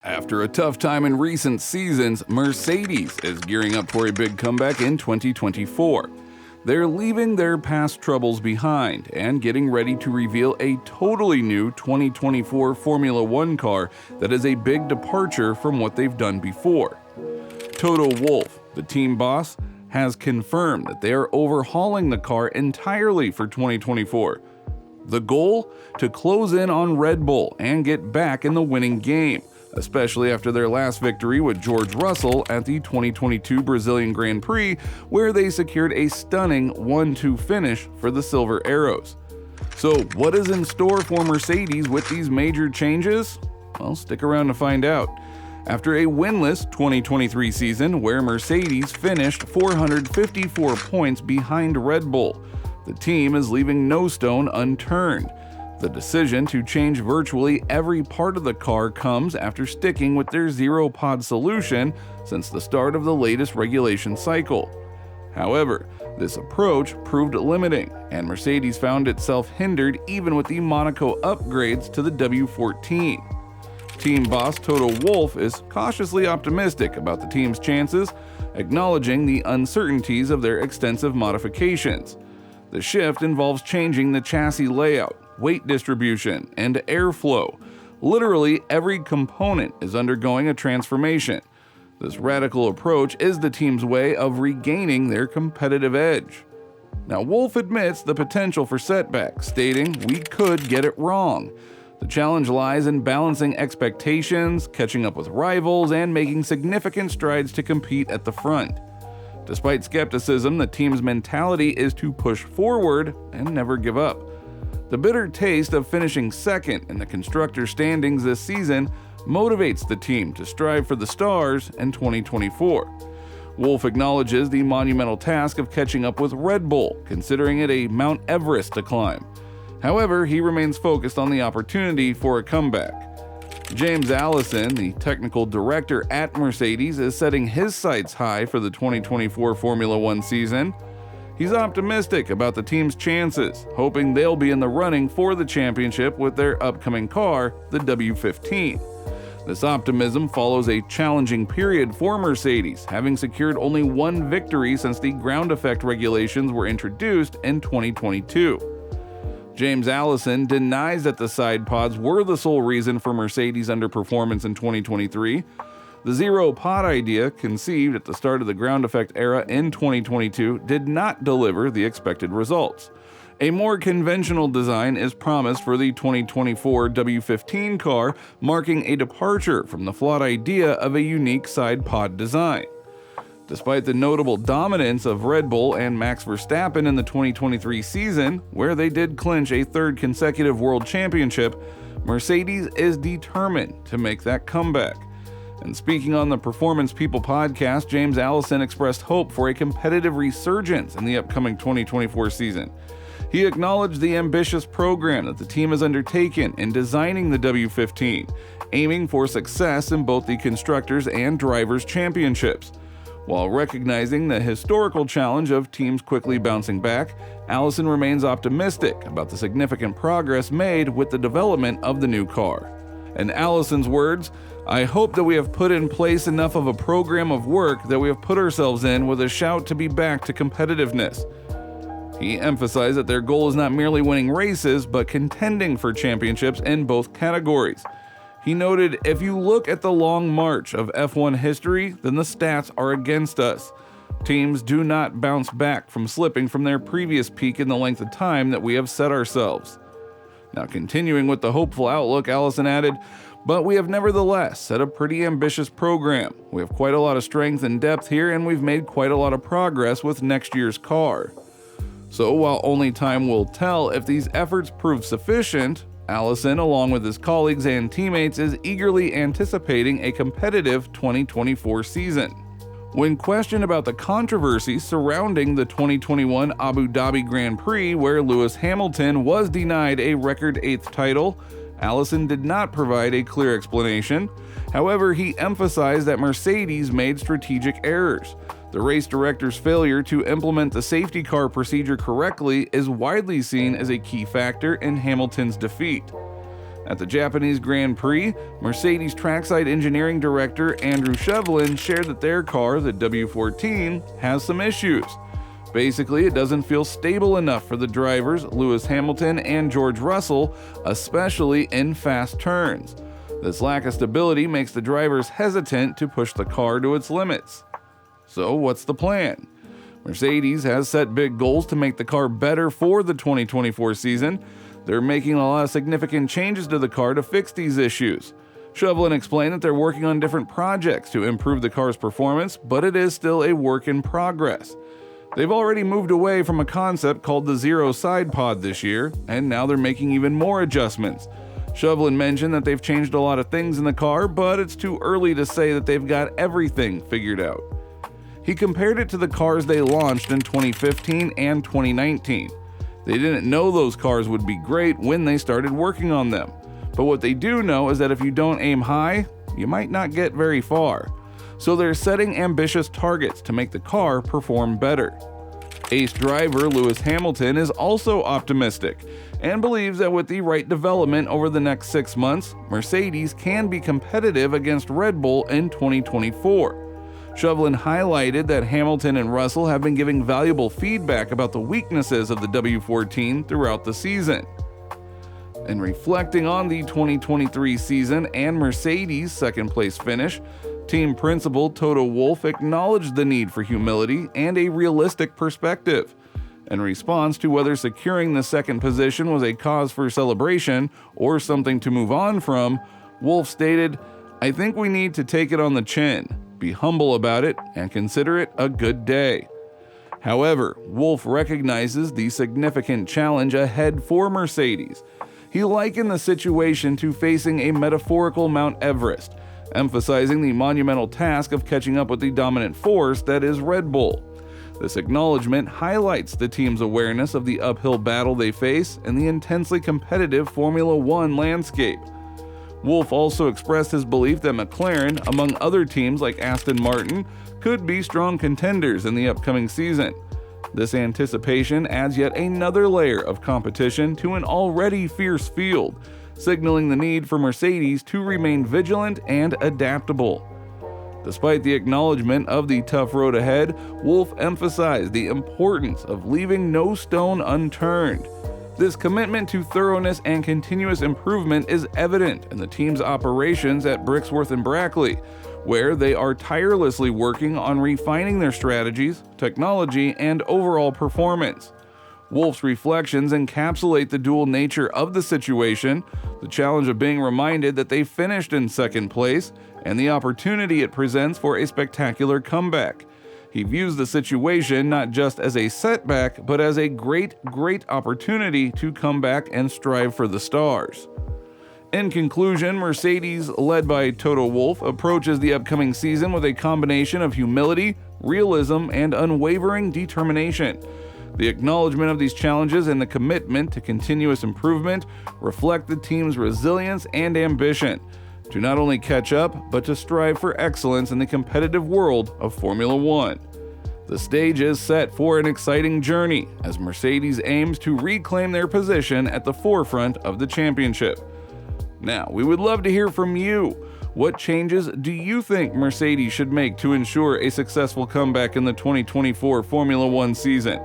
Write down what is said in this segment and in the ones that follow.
After a tough time in recent seasons, Mercedes is gearing up for a big comeback in 2024. They're leaving their past troubles behind and getting ready to reveal a totally new 2024 Formula One car that is a big departure from what they've done before. Toto Wolff, the team boss, has confirmed that they are overhauling the car entirely for 2024. The goal? To close in on Red Bull and get back in the winning game, especially after their last victory with George Russell at the 2022 Brazilian Grand Prix, where they secured a stunning 1-2 finish for the Silver Arrows. So what is in store for Mercedes with these major changes? Well, stick around to find out. After a winless 2023 season where Mercedes finished 454 points behind Red Bull, the team is leaving no stone unturned. The decision to change virtually every part of the car comes after sticking with their zero-pod solution since the start of the latest regulation cycle. However, this approach proved limiting, and Mercedes found itself hindered even with the Monaco upgrades to the W15. Team boss Toto Wolff is cautiously optimistic about the team's chances, acknowledging the uncertainties of their extensive modifications. The shift involves changing the chassis layout, weight distribution, and airflow. Literally every component is undergoing a transformation. This radical approach is the team's way of regaining their competitive edge. Now, Wolff admits the potential for setbacks, stating, "We could get it wrong." The challenge lies in balancing expectations, catching up with rivals, and making significant strides to compete at the front. Despite skepticism, the team's mentality is to push forward and never give up. The bitter taste of finishing second in the constructor standings this season motivates the team to strive for the stars in 2024. Wolff acknowledges the monumental task of catching up with Red Bull, considering it a Mount Everest to climb. However, he remains focused on the opportunity for a comeback. James Allison, the technical director at Mercedes, is setting his sights high for the 2024 Formula One season. He's optimistic about the team's chances, hoping they'll be in the running for the championship with their upcoming car, the W15. This optimism follows a challenging period for Mercedes, having secured only one victory since the ground effect regulations were introduced in 2022. James Allison denies that the side pods were the sole reason for Mercedes' underperformance in 2023. The zero-pod idea, conceived at the start of the ground effect era in 2022, did not deliver the expected results. A more conventional design is promised for the 2024 W15 car, marking a departure from the flawed idea of a unique side pod design. Despite the notable dominance of Red Bull and Max Verstappen in the 2023 season, where they did clinch a third consecutive world championship, Mercedes is determined to make that comeback. And speaking on the Performance People podcast, James Allison expressed hope for a competitive resurgence in the upcoming 2024 season. He acknowledged the ambitious program that the team has undertaken in designing the W15, aiming for success in both the Constructors and Drivers' Championships. While recognizing the historical challenge of teams quickly bouncing back, Allison remains optimistic about the significant progress made with the development of the new car. In Allison's words, "I hope that we have put in place enough of a program of work that we have put ourselves in with a shout to be back to competitiveness." He emphasized that their goal is not merely winning races, but contending for championships in both categories. He noted, "If you look at the long march of F1 history, then the stats are against us. Teams do not bounce back from slipping from their previous peak in the length of time that we have set ourselves." Now, continuing with the hopeful outlook, Allison added, "But we have nevertheless set a pretty ambitious program. We have quite a lot of strength and depth here, and we've made quite a lot of progress with next year's car." So while only time will tell if these efforts prove sufficient, Allison, along with his colleagues and teammates, is eagerly anticipating a competitive 2024 season. When questioned about the controversy surrounding the 2021 Abu Dhabi Grand Prix, where Lewis Hamilton was denied a record 8th title, Allison did not provide a clear explanation. However, he emphasized that Mercedes made strategic errors. The race director's failure to implement the safety car procedure correctly is widely seen as a key factor in Hamilton's defeat. At the Japanese Grand Prix, Mercedes trackside engineering director Andrew Shevlin shared that their car, the W14, has some issues. Basically, it doesn't feel stable enough for the drivers Lewis Hamilton and George Russell, especially in fast turns. This lack of stability makes the drivers hesitant to push the car to its limits. So what's the plan? Mercedes has set big goals to make the car better for the 2024 season. They're making a lot of significant changes to the car to fix these issues. Shevlin explained that they're working on different projects to improve the car's performance, but it is still a work in progress. They've already moved away from a concept called the Zero Side Pod this year, and now they're making even more adjustments. Shevlin mentioned that they've changed a lot of things in the car, but it's too early to say that they've got everything figured out. He compared it to the cars they launched in 2015 and 2019. They didn't know those cars would be great when they started working on them. But what they do know is that if you don't aim high, you might not get very far. So they're setting ambitious targets to make the car perform better. Ace driver Lewis Hamilton is also optimistic and believes that with the right development over the next 6 months, Mercedes can be competitive against Red Bull in 2024. Shevlin highlighted that Hamilton and Russell have been giving valuable feedback about the weaknesses of the W14 throughout the season. In reflecting on the 2023 season and Mercedes' second-place finish, team principal Toto Wolff acknowledged the need for humility and a realistic perspective. In response to whether securing the second position was a cause for celebration or something to move on from, Wolff stated, "I think we need to take it on the chin, be humble about it, and consider it a good day." However, Wolff recognizes the significant challenge ahead for Mercedes. He likened the situation to facing a metaphorical Mount Everest, emphasizing the monumental task of catching up with the dominant force that is Red Bull. This acknowledgement highlights the team's awareness of the uphill battle they face and the intensely competitive Formula One landscape. Wolff also expressed his belief that McLaren, among other teams like Aston Martin, could be strong contenders in the upcoming season. This anticipation adds yet another layer of competition to an already fierce field, signaling the need for Mercedes to remain vigilant and adaptable. Despite the acknowledgement of the tough road ahead, Wolff emphasized the importance of leaving no stone unturned. This commitment to thoroughness and continuous improvement is evident in the team's operations at Brixworth and Brackley, where they are tirelessly working on refining their strategies, technology, and overall performance. Wolff's reflections encapsulate the dual nature of the situation, the challenge of being reminded that they finished in second place, and the opportunity it presents for a spectacular comeback. He views the situation not just as a setback, but as a great opportunity to come back and strive for the stars. In conclusion, Mercedes, led by Toto Wolff, approaches the upcoming season with a combination of humility, realism, and unwavering determination. The acknowledgement of these challenges and the commitment to continuous improvement reflect the team's resilience and ambition to not only catch up, but to strive for excellence in the competitive world of Formula One. The stage is set for an exciting journey as Mercedes aims to reclaim their position at the forefront of the championship. Now, we would love to hear from you. What changes do you think Mercedes should make to ensure a successful comeback in the 2024 Formula One season?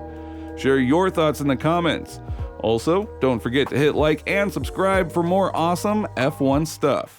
Share your thoughts in the comments. Also, don't forget to hit like and subscribe for more awesome F1 stuff.